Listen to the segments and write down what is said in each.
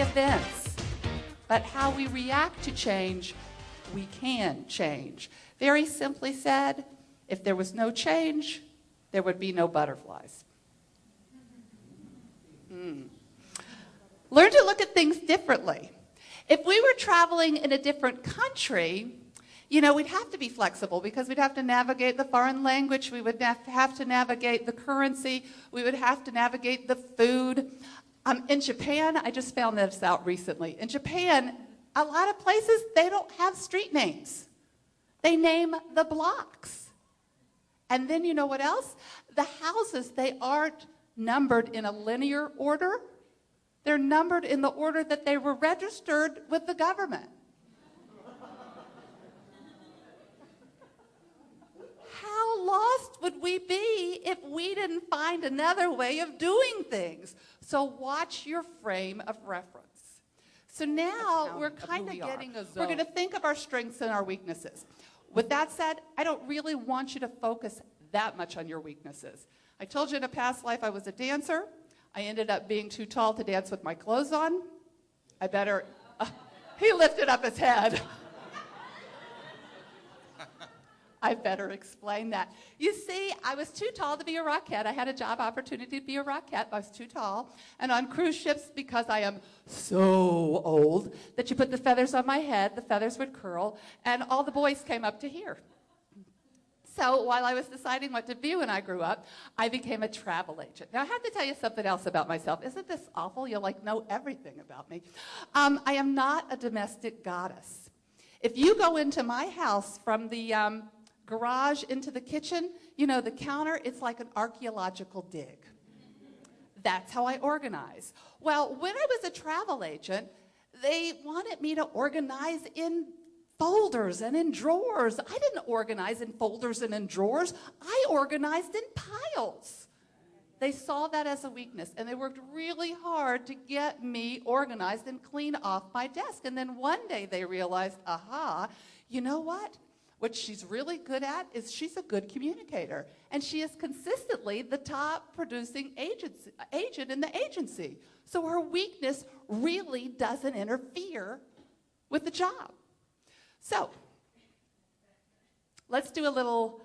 events, but how we react to change, we can change. Very simply said, if there was no change, there would be no butterflies. Learn to look at things differently. If we were traveling in a different country, we'd have to be flexible because we'd have to navigate the foreign language, we would have to navigate the currency, we would have to navigate the food. In Japan, I just found this out recently. In Japan, a lot of places, they don't have street names. They name the blocks. And then you know what else? The houses, they aren't numbered in a linear order. They're numbered in the order that they were registered with the government. How lost would we be if we didn't find another way of doing things? So watch your frame of reference. So now we're kind of getting a zone. We're going to think of our strengths and our weaknesses. With that said, I don't really want you to focus that much on your weaknesses. I told you in a past life I was a dancer. I ended up being too tall to dance with my clothes on. He lifted up his head. I better explain that. You see, I was too tall to be a Rockette. I had a job opportunity to be a Rockette, but I was too tall. And on cruise ships, because I am so old, that you put the feathers on my head, the feathers would curl, and all the boys came up to here. So while I was deciding what to be when I grew up, I became a travel agent. Now, I have to tell you something else about myself. Isn't this awful? You'll know everything about me. I am not a domestic goddess. If you go into my house from the garage into the kitchen, the counter, it's like an archaeological dig. That's how I organize. Well, when I was a travel agent, they wanted me to organize in folders and in drawers. I didn't organize in folders and in drawers. I organized in piles. They saw that as a weakness, and they worked really hard to get me organized and clean off my desk. And then one day they realized, aha, you know what? What she's really good at is she's a good communicator, and she is consistently the top producing agent in the agency. So her weakness really doesn't interfere with the job. So let's do a little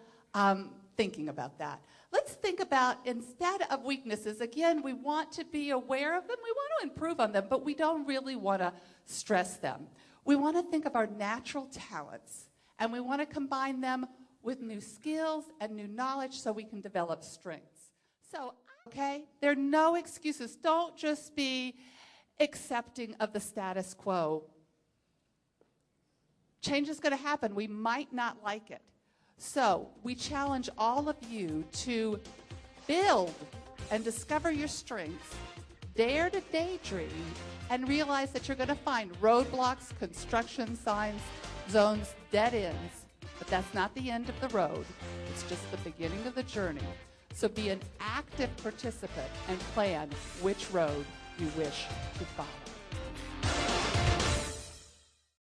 thinking about that. Let's think about, instead of weaknesses, again, we want to be aware of them, we want to improve on them, but we don't really want to stress them. We want to think of our natural talents, and we want to combine them with new skills and new knowledge so we can develop strengths. So, okay, there are no excuses. Don't just be accepting of the status quo. Change is going to happen. We might not like it. So we challenge all of you to build and discover your strengths, dare to daydream, and realize that you're going to find roadblocks, construction signs, zones, dead ends. But that's not the end of the road. It's just the beginning of the journey. So be an active participant and plan which road you wish to follow.